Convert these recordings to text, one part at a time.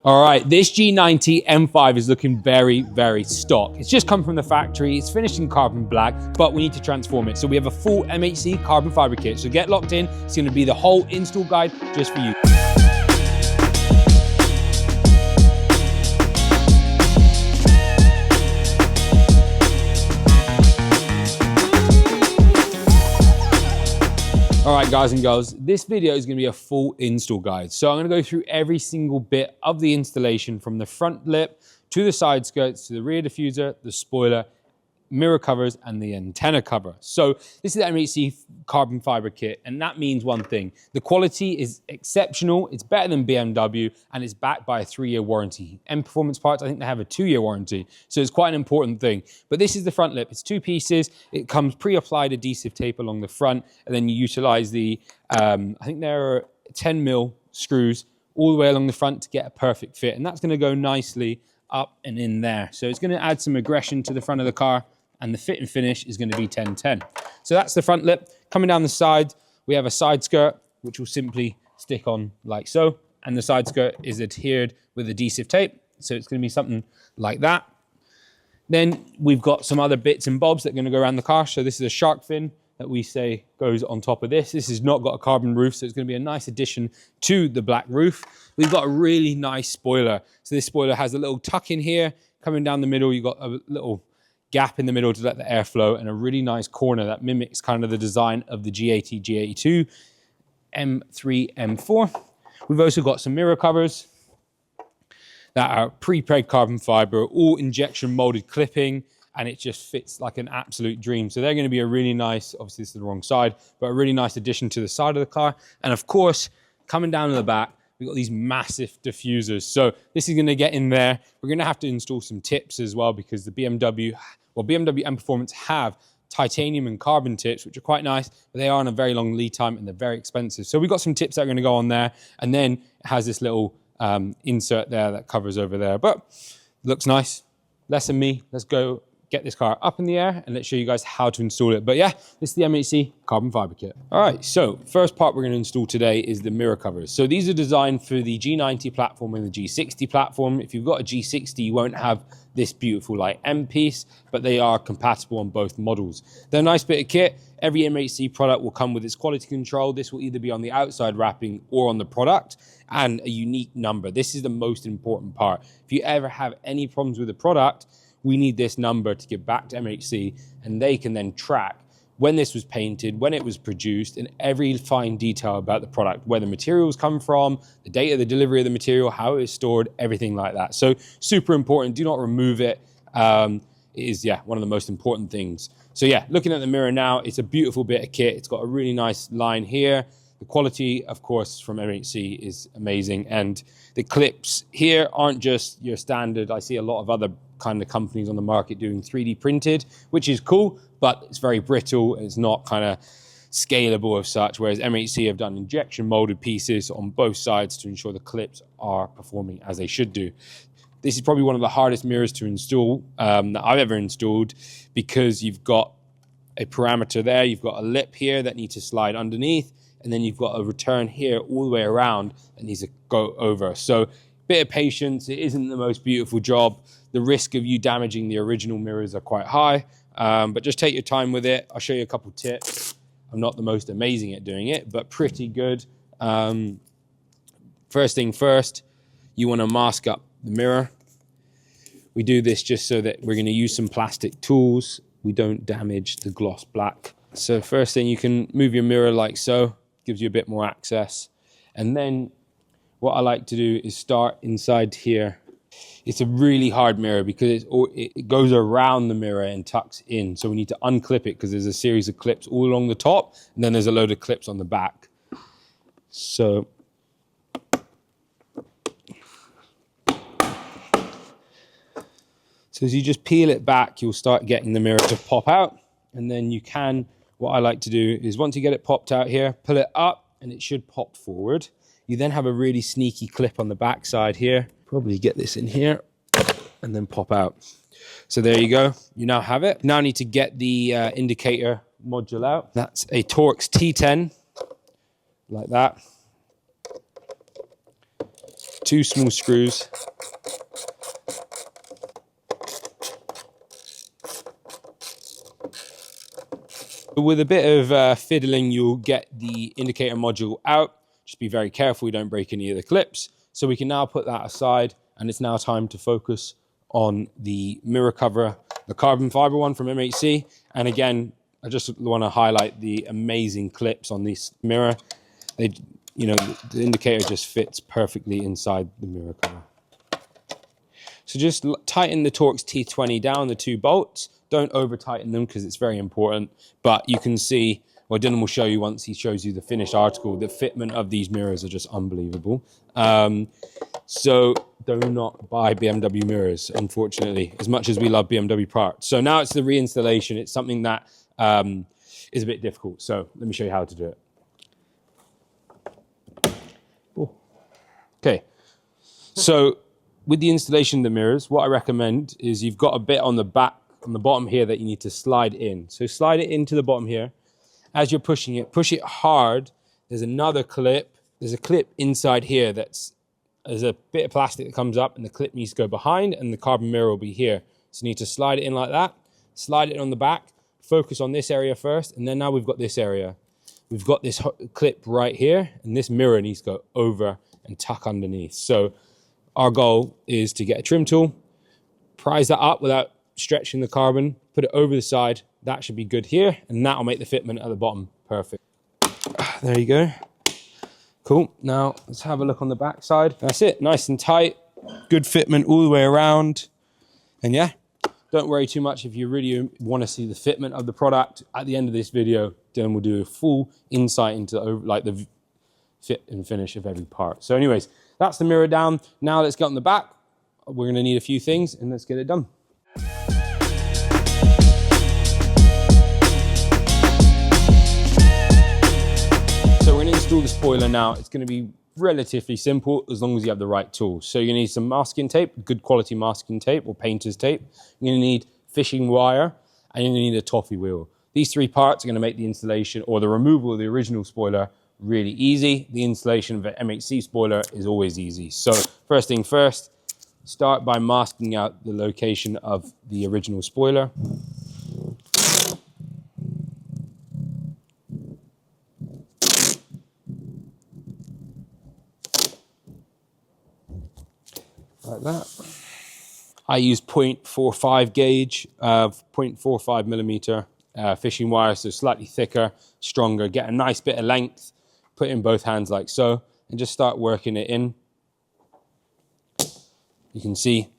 All right, this G90 M5 is looking very, very stock. It's just come from the factory. It's finished in carbon black, but we need to transform it. So we have a full MHC carbon fiber kit. So get locked in. It's going to be the whole install guide just for you. All right, guys and girls, this video is going to be a full install guide. So I'm going to go through every single bit of the installation, from the front lip to the side skirts to the rear diffuser, the spoiler, mirror covers, and the antenna cover. So this is the MHC carbon fiber kit, and that means one thing: the quality is exceptional. It's better than BMW, and it's backed by a 3-year warranty. M Performance Parts, I think they have a 2-year warranty, so it's quite an important thing. But this is the front lip. It's 2 pieces. It comes pre-applied adhesive tape along the front, and then you utilize the I think there are 10mm screws all the way along the front to get a perfect fit, and that's going to go nicely up and in there. So it's going to add some aggression to the front of the car, and the fit and finish is going to be 10-10. So that's the front lip. Coming down the side, we have a side skirt, which will simply stick on like so. And the side skirt is adhered with adhesive tape. So it's going to be something like that. Then we've got some other bits and bobs that are going to go around the car. So this is a shark fin that we say goes on top of this. This has not got a carbon roof, so it's going to be a nice addition to the black roof. We've got a really nice spoiler. So this spoiler has a little tuck in here. Coming down the middle, you've got a little gap in the middle to let the air flow, and a really nice corner that mimics kind of the design of the G80, G82, M3, M4. We've also got some mirror covers that are pre-preg carbon fiber, all injection molded clipping, and it just fits like an absolute dream. So they're going to be a really nice, obviously this is the wrong side, but a really nice addition to the side of the car. And of course, coming down to the back, we've got these massive diffusers. So this is going to get in there. We're going to have to install some tips as well, because the BMW M Performance have titanium and carbon tips, which are quite nice, but they are on a very long lead time and they're very expensive. So we've got some tips that are going to go on there. And then it has this little insert there that covers over there, but looks nice. Less than me. Let's go get this car up in the air and let's show you guys how to install it. But yeah, this is the MHC carbon fiber kit. All right, so first part we're going to install today is the mirror covers. So these are designed for the G90 platform and the G60 platform. If you've got a G60, you won't have this beautiful like M piece, but they are compatible on both models. They're a nice bit of kit. Every MHC product will come with its quality control. This will either be on the outside wrapping or on the product, and a unique number. This is the most important part. If you ever have any problems with the product, we need this number to give back to MHC, and they can then track when this was painted, when it was produced, and every fine detail about the product, where the materials come from, the date of the delivery of the material, how it is stored, everything like that. So super important. Do not remove it. It is, yeah, one of the most important things. So yeah, looking at the mirror now, it's a beautiful bit of kit. It's got a really nice line here. The quality, of course, from MHC is amazing. And the clips here aren't just your standard. I see a lot of other kind of companies on the market doing 3D printed, which is cool, but it's very brittle. It's not kind of scalable as such, whereas MHC have done injection molded pieces on both sides to ensure the clips are performing as they should do. This is probably one of the hardest mirrors to install that I've ever installed, because you've got a parameter there, you've got a lip here that needs to slide underneath, and then you've got a return here all the way around that needs to go over. So bit of patience. It isn't the most beautiful job. The risk of you damaging the original mirrors are quite high, but just take your time with it. I'll show you a couple tips. I'm not the most amazing at doing it, but pretty good. First thing first, you want to mask up the mirror. We do this just so that we're going to use some plastic tools. We don't damage the gloss black. So first thing, you can move your mirror like so. Gives you a bit more access. And then what I like to do is start inside here. It's a really hard mirror because it goes around the mirror and tucks in. So we need to unclip it because there's a series of clips all along the top, and then there's a load of clips on the back. So as you just peel it back, you'll start getting the mirror to pop out. And then you can, what I like to do is once you get it popped out here, pull it up and it should pop forward. You then have a really sneaky clip on the back side here. Probably get this in here and then pop out. So there you go. You now have it. Now I need to get the indicator module out. That's a Torx T10, like that. 2 small screws. With a bit of fiddling, you'll get the indicator module out. Just be very careful you don't break any of the clips. So we can now put that aside, and it's now time to focus on the mirror cover, the carbon fiber one from MHC. And again, I just want to highlight the amazing clips on this mirror. They, you know, the indicator just fits perfectly inside the mirror cover. So just tighten the Torx T20 down, the 2 bolts. Don't over tighten them because it's very important. But you can see, well, Dylan will show you once he shows you the finished article, the fitment of these mirrors are just unbelievable. So do not buy BMW mirrors, unfortunately, as much as we love BMW parts. So now it's the reinstallation. It's something that is a bit difficult. So let me show you how to do it. Oh. Okay, so with the installation of the mirrors, what I recommend is you've got a bit on the back, on the bottom here, that you need to slide in. So slide it into the bottom here. As you're pushing it, push it hard. There's another clip. There's a clip inside here there's a bit of plastic that comes up, and the clip needs to go behind, and the carbon mirror will be here. So you need to slide it in like that. Slide it on the back. Focus on this area first, and then now we've got this area. We've got this clip right here, and this mirror needs to go over and tuck underneath. So our goal is to get a trim tool, prise that up without stretching the carbon, put it over the side. That should be good here, and that'll make the fitment at the bottom perfect. There you go. Cool. Now let's have a look on the back side. That's it. Nice and tight. Good fitment all the way around. And yeah, don't worry too much if you really want to see the fitment of the product. At the end of this video, Dylan will do a full insight into like the fit and finish of every part. So anyways, that's the mirror down. Now let's get on the back. We're going to need a few things, and let's get it done. So we're going to install the spoiler now. It's going to be relatively simple as long as you have the right tools. So you're going to need some masking tape, good quality masking tape or painter's tape. You're going to need fishing wire, and you're going to need a toffee wheel. These 3 parts are going to make the installation or the removal of the original spoiler really easy. The installation of an MHC spoiler is always easy. So first thing first, start by masking out the location of the original spoiler. Like that. I use 0.45 gauge, 0.45 millimeter fishing wire, so slightly thicker, stronger. Get a nice bit of length, put it in both hands like so, and just start working it in. You can see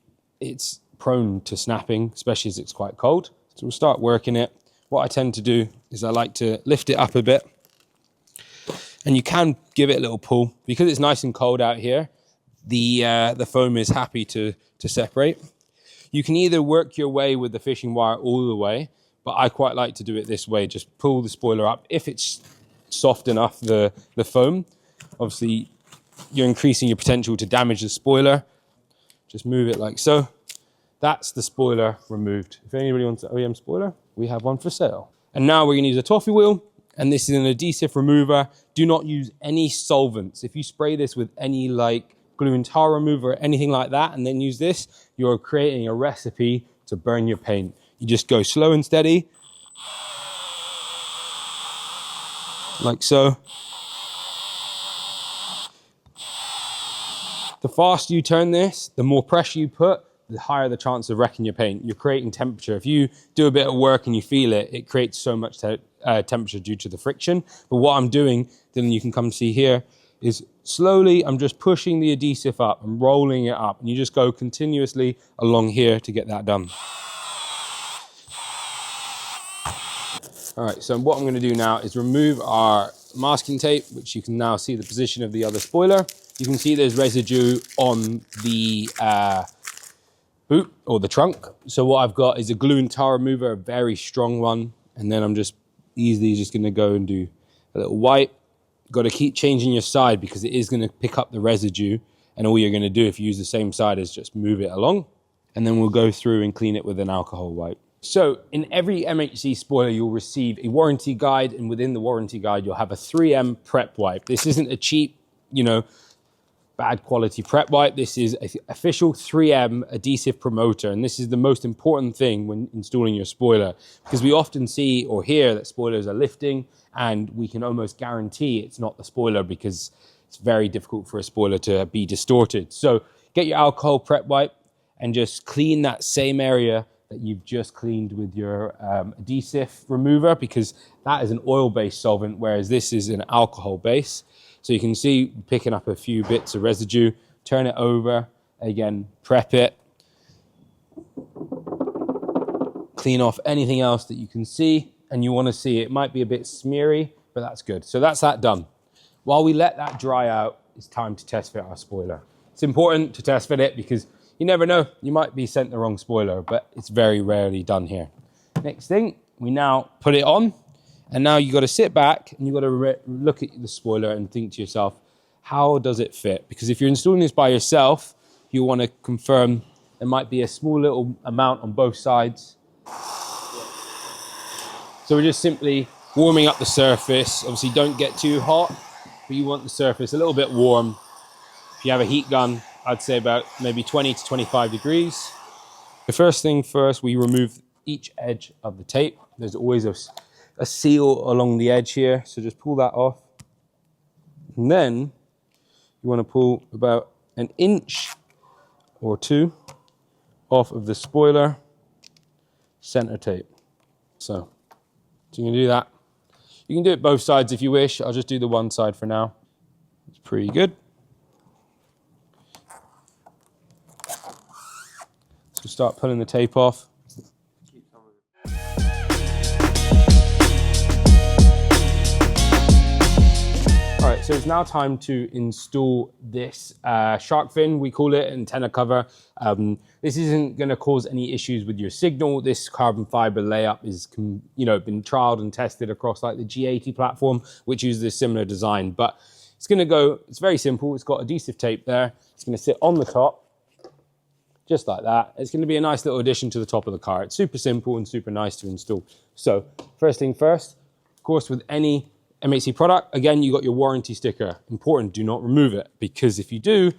it's prone to snapping, especially as it's quite cold. So we'll start working it. What I tend to do is I like to lift it up a bit, and you can give it a little pull. Because it's nice and cold out here, the foam is happy to separate. You can either work your way with the fishing wire all the way, but I quite like to do it this way. Just pull the spoiler up. If it's soft enough, the foam, obviously you're increasing your potential to damage the spoiler. Just move it like so. That's the spoiler removed. If anybody wants an OEM spoiler, we have one for sale. And now we're going to use a toffee wheel, and this is an adhesive remover. Do not use any solvents. If you spray this with any like glue and tar remover or anything like that, and then use this, you're creating a recipe to burn your paint. You just go slow and steady, like so. The faster you turn this, the more pressure you put, the higher the chance of wrecking your paint. You're creating temperature. If you do a bit of work and you feel it, it creates so much temperature due to the friction. But what I'm doing, then you can come see here, is slowly I'm just pushing the adhesive up and rolling it up. And you just go continuously along here to get that done. All right, so what I'm going to do now is remove our masking tape, which you can now see the position of the other spoiler. You can see there's residue on the boot or the trunk. So what I've got is a glue and tar remover, a very strong one. And then I'm just easily just going to go and do a little wipe. Got to keep changing your side because it is going to pick up the residue. And all you're going to do if you use the same side is just move it along. And then we'll go through and clean it with an alcohol wipe. So in every MHC spoiler, you'll receive a warranty guide. And within the warranty guide, you'll have a 3M prep wipe. This isn't a cheap, bad quality prep wipe. This is an official 3M adhesive promoter, and this is the most important thing when installing your spoiler, because we often see or hear that spoilers are lifting, and we can almost guarantee it's not the spoiler because it's very difficult for a spoiler to be distorted. So get your alcohol prep wipe and just clean that same area that you've just cleaned with your adhesive remover, because that is an oil-based solvent, whereas this is an alcohol base. So you can see picking up a few bits of residue, turn it over, again, prep it. Clean off anything else that you can see and you want to see. It might be a bit smeary, but that's good. So that's that done. While we let that dry out, it's time to test fit our spoiler. It's important to test fit it because you never know, you might be sent the wrong spoiler, but it's very rarely done here. Next thing, we now put it on, and now you got to sit back and you got to look at the spoiler and think to yourself, how does it fit? Because if you're installing this by yourself, you want to confirm there might be a small little amount on both sides. So we're just simply warming up the surface. Obviously don't get too hot, but you want the surface a little bit warm. If you have a heat gun, I'd say about maybe 20 to 25 degrees. The first thing first, we remove each edge of the tape. There's always a seal along the edge here, so just pull that off. And then you want to pull about an inch or two off of the spoiler center tape. So you can do that. You can do it both sides if you wish. I'll just do the one side for now. It's pretty good. So start pulling the tape off. All right, so it's now time to install this shark fin, we call it, antenna cover. This isn't going to cause any issues with your signal. This carbon fiber layup is, been trialed and tested across like the G80 platform, which uses a similar design. But it's going to go, it's very simple. It's got adhesive tape there. It's going to sit on the top, just like that. It's going to be a nice little addition to the top of the car. It's super simple and super nice to install. So first thing first, of course, with any MHC product, again, you got your warranty sticker. Important, do not remove it, because if you do,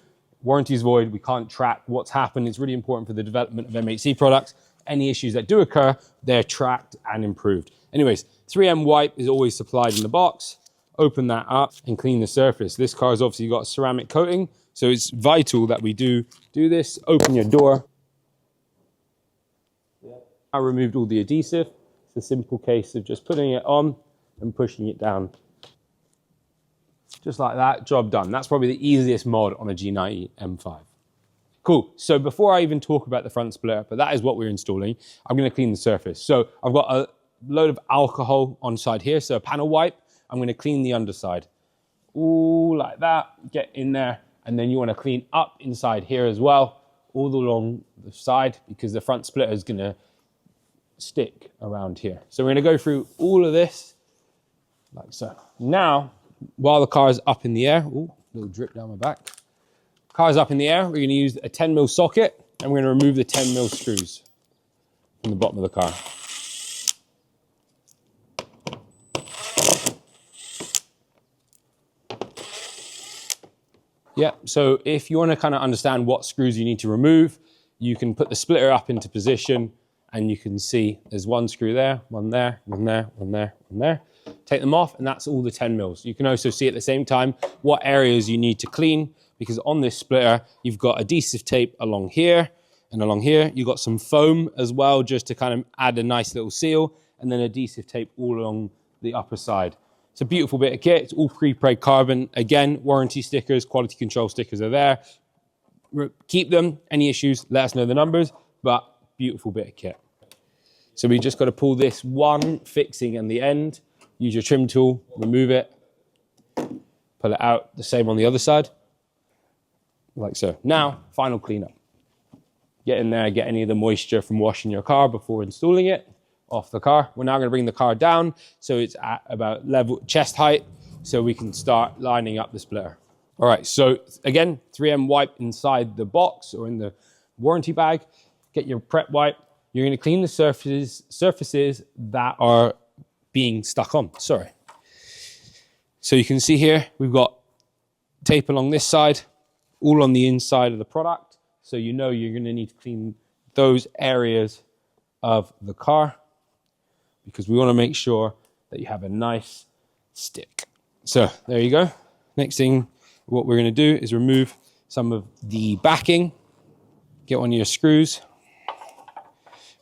warranty is void. We can't track what's happened. It's really important for the development of MHC products. Any issues that do occur, they're tracked and improved. Anyways, 3M wipe is always supplied in the box. Open that up and clean the surface. This car has obviously got a ceramic coating, so it's vital that we do this. Open your door. I removed all the adhesive. It's a simple case of just putting it on and pushing it down. Just like that, job done. That's probably the easiest mod on a G90 M5. Cool, so before I even talk about the front splitter, but that is what we're installing, I'm gonna clean the surface. So I've got a load of alcohol on side here, so a panel wipe. I'm gonna clean the underside. Ooh, like that, get in there. And then you wanna clean up inside here as well, all along the side, because the front splitter is gonna stick around here. So we're gonna go through all of this, like so. Now, while the car is up in the air, ooh, little drip down my back. Car is up in the air, we're gonna use a 10mm socket and we're gonna remove the 10mm screws from the bottom of the car. Yeah, so if you wanna kind of understand what screws you need to remove, you can put the splitter up into position and you can see there's one screw there, one there, one there, one there, one there. Take them off and that's all the 10mm. You can also see at the same time what areas you need to clean, because on this splitter, you've got adhesive tape along here and along here. You've got some foam as well, just to kind of add a nice little seal, and then adhesive tape all along the upper side. It's a beautiful bit of kit. It's all pre-preg carbon. Again, warranty stickers, quality control stickers are there. Keep them. Any issues, let us know the numbers, but beautiful bit of kit. So we just got to pull this one fixing in the end. Use your trim tool, remove it, pull it out. The same on the other side, like so. Now, final cleanup. Get in there, get any of the moisture from washing your car before installing it off the car. We're now going to bring the car down so it's at about level chest height, so we can start lining up the splitter. All right, so again, 3M wipe inside the box or in the warranty bag. Get your prep wipe. You're going to clean the surfaces that are being stuck on, sorry. So you can see here, we've got tape along this side, all on the inside of the product. So you know you're going to need to clean those areas of the car because we want to make sure that you have a nice stick. So there you go. Next thing, what we're going to do is remove some of the backing. Get one of your screws.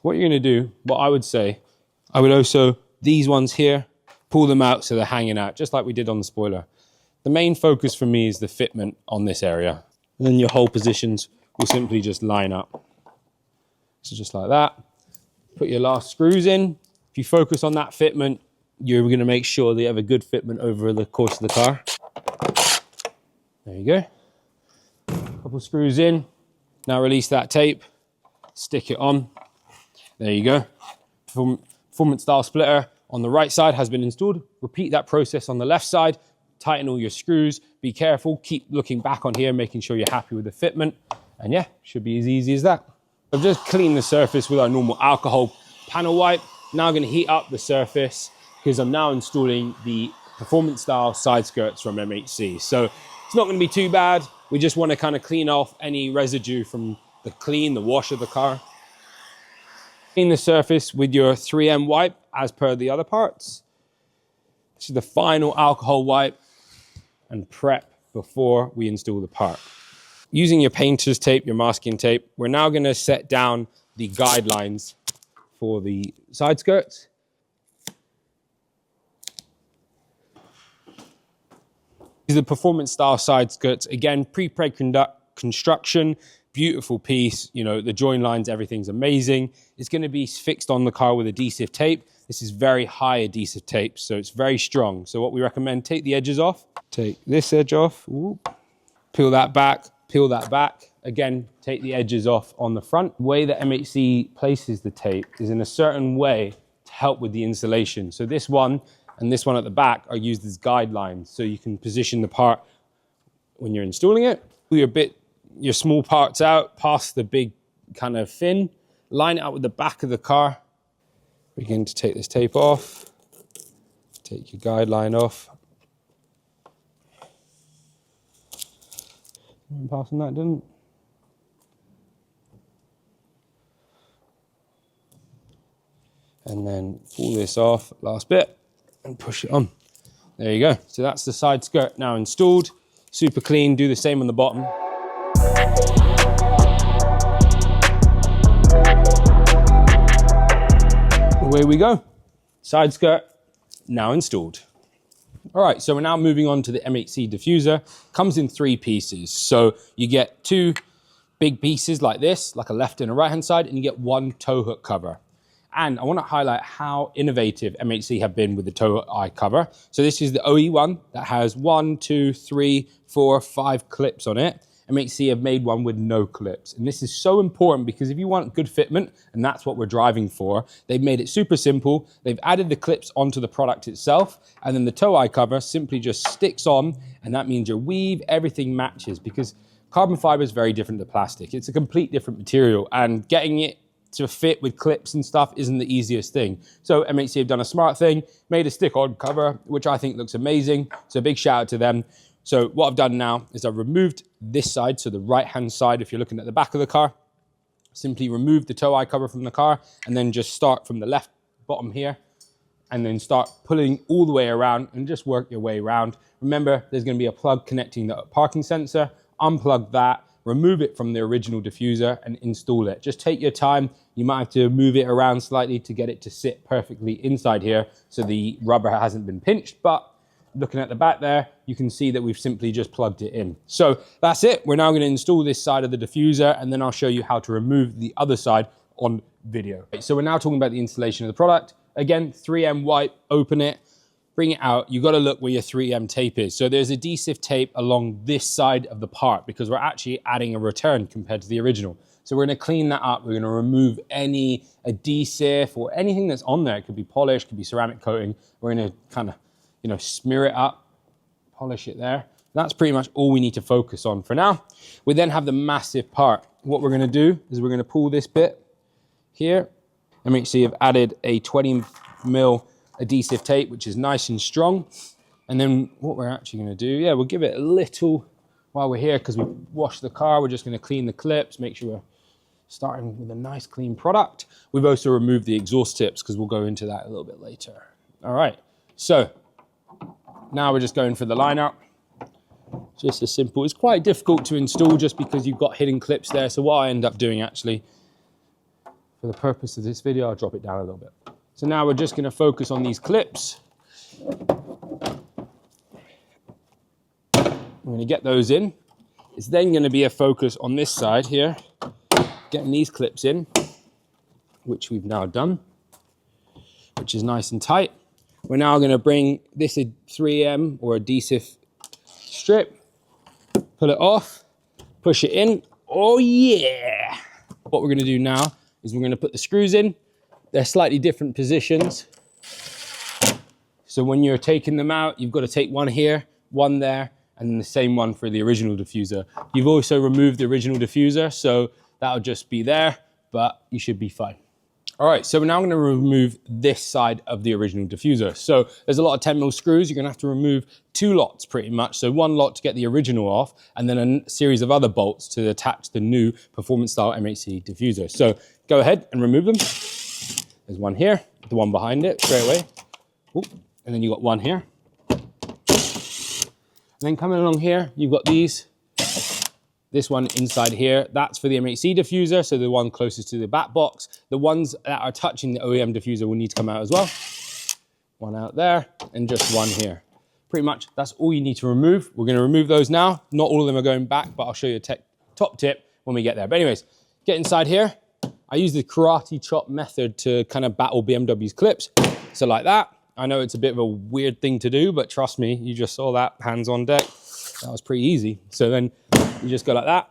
What you're going to do, what I would say, I would also, these ones here, pull them out so they're hanging out, just like we did on the spoiler. The main focus for me is the fitment on this area. And then your hole positions will simply just line up. So just like that. Put your last screws in. If you focus on that fitment, you're going to make sure that you have a good fitment over the course of the car. There you go. Couple screws in. Now release that tape. Stick it on. There you go. Performance style splitter on the right side has been installed. Repeat that process on the left side. Tighten all your screws. Be careful. Keep looking back on here, making sure you're happy with the fitment. And yeah, should be as easy as that. I've just cleaned the surface with our normal alcohol panel wipe. Now I'm going to heat up the surface because I'm now installing the performance style side skirts from MHC. So it's not going to be too bad. We just want to kind of clean off any residue from the wash of the car. Clean the surface with your 3M wipe as per the other parts. This is the final alcohol wipe and prep before we install the part. Using your painter's tape, your masking tape, we're now going to set down the guidelines for the side skirts. These are the performance style side skirts. Again, pre-preg construction, beautiful piece. You know, the join lines, everything's amazing. It's going to be fixed on the car with adhesive tape. This is very high adhesive tape, so it's very strong. So what we recommend, take the edges off. Take this edge off. Ooh. Peel that back. Peel that back. Again, take the edges off on the front. The way that MHC places the tape is in a certain way to help with the installation. So this one and this one at the back are used as guidelines. So you can position the part when you're installing it. Pull your small parts out past the big kind of fin. Line it up with the back of the car. Begin to take this tape off. Take your guideline off. Passing that, didn't? And then pull this off, last bit, and push it on. There you go. So that's the side skirt now installed. Super clean. Do the same on the bottom. Away we go. Side skirt now installed. All right, so we're now moving on to the MHC diffuser. Comes in 3 pieces. So you get 2 big pieces like this, like a left and a right-hand side, and you get 1 tow hook cover. And I want to highlight how innovative MHC have been with the tow eye cover. So this is the OE one that has 1, 2, 3, 4, 5 clips on it. MHC have made one with no clips. And this is so important because if you want good fitment, and that's what we're driving for, they've made it super simple. They've added the clips onto the product itself, and then the tow eye cover simply just sticks on, and that means your weave, everything matches because carbon fiber is very different to plastic. It's a complete different material, and getting it to fit with clips and stuff isn't the easiest thing. So MHC have done a smart thing, made a stick-on cover, which I think looks amazing. So big shout out to them. So what I've done now is I've removed this side, so the right-hand side, if you're looking at the back of the car, simply remove the tow eye cover from the car and then just start from the left bottom here and then start pulling all the way around and just work your way around. Remember, there's going to be a plug connecting the parking sensor. Unplug that, remove it from the original diffuser and install it. Just take your time. You might have to move it around slightly to get it to sit perfectly inside here so the rubber hasn't been pinched, but looking at the back there, you can see that we've simply just plugged it in. So that's it. We're now going to install this side of the diffuser and then I'll show you how to remove the other side on video. So we're now talking about the installation of the product. Again, 3M wipe, open it, bring it out. You've got to look where your 3M tape is. So there's adhesive tape along this side of the part because we're actually adding a return compared to the original. So we're going to clean that up. We're going to remove any adhesive or anything that's on there. It could be polish, could be ceramic coating. We're going to kind of, smear it up, polish it there. That's pretty much all we need to focus on for now. We then have the massive part. What we're going to do is we're going to pull this bit here. MHC have added a 20mm adhesive tape, which is nice and strong. And then what we're actually going to do, we'll give it a little while we're here, because we washed the car, we're just going to clean the clips, make sure we're starting with a nice clean product. We've also removed the exhaust tips because we'll go into that a little bit later. All right, so now we're just going for the lineup. Just as simple. It's quite difficult to install just because you've got hidden clips there. So what I end up doing actually, for the purpose of this video, I'll drop it down a little bit. So now we're just going to focus on these clips. I'm going to get those in. It's then going to be a focus on this side here, getting these clips in, which we've now done, which is nice and tight. We're now going to bring this a 3M or adhesive strip, pull it off, push it in. Oh yeah! What we're going to do now is we're going to put the screws in. They're slightly different positions. So when you're taking them out, you've got to take one here, one there, and then the same one for the original diffuser. You've also removed the original diffuser, so that'll just be there, but you should be fine. All right, so we're now going to remove this side of the original diffuser. So there's a lot of 10mm screws. You're going to have to remove 2 lots pretty much. So 1 lot to get the original off, and then a series of other bolts to attach the new performance style MHC diffuser. So go ahead and remove them. There's one here, the one behind it straight away. Ooh, and then you've got one here. And then coming along here, you've got these. This one inside here, that's for the MHC diffuser, so the one closest to the back box. The ones that are touching the OEM diffuser will need to come out as well. One out there, and just one here. Pretty much, that's all you need to remove. We're gonna remove those now. Not all of them are going back, but I'll show you a top tip when we get there. But anyways, get inside here. I use the karate chop method to kind of battle BMW's clips. So like that. I know it's a bit of a weird thing to do, but trust me, you just saw that, hands on deck. That was pretty easy. So then you just go like that.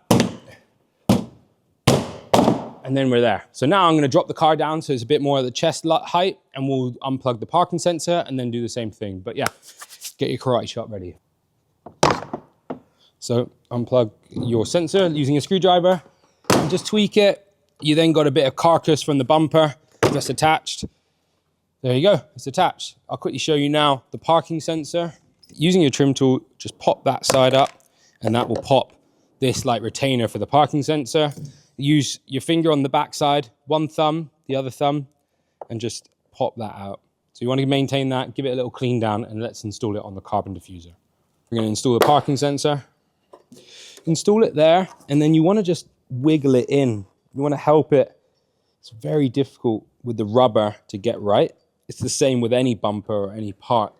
And then we're there. So now I'm gonna drop the car down so it's a bit more at the chest height, and we'll unplug the parking sensor and then do the same thing. But yeah, get your karate chop ready. So unplug your sensor using a screwdriver and just tweak it. You then got a bit of carcass from the bumper just attached. There you go, it's attached. I'll quickly show you now the parking sensor. Using your trim tool, just pop that side up and that will pop this like retainer for the parking sensor. Use your finger on the back side, one thumb, the other thumb, and just pop that out. So you want to maintain that, give it a little clean down, and let's install it on the carbon diffuser. We're going to install the parking sensor. Install it there, and then you want to just wiggle it in. You want to help it. It's very difficult with the rubber to get right. It's the same with any bumper or any part.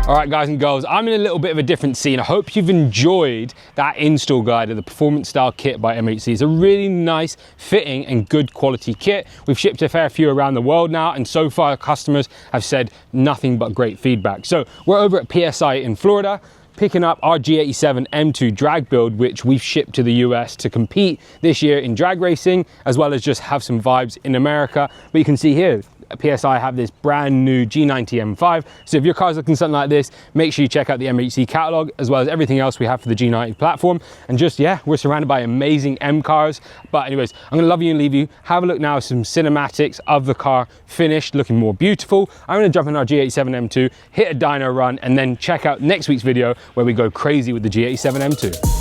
All right, guys and girls, I'm in a little bit of a different scene. I hope you've enjoyed that install guide of the performance style kit by MHC. It's a really nice, fitting and good quality kit. We've shipped a fair few around the world now, and so far customers have said nothing but great feedback. So we're over at PSI in Florida, picking up our G87 M2 drag build, which we've shipped to the US to compete this year in drag racing, as well as just have some vibes in America. But you can see here, PSI have this brand new G90 M5. So if your car's looking something like this, make sure you check out the MHC catalog, as well as everything else we have for the G90 platform. And just, yeah, we're surrounded by amazing M cars. But anyways, I'm gonna love you and leave you. Have a look now at some cinematics of the car finished, looking more beautiful. I'm gonna jump in our G87 M2, hit a dyno run, and then check out next week's video where we go crazy with the G87 M2.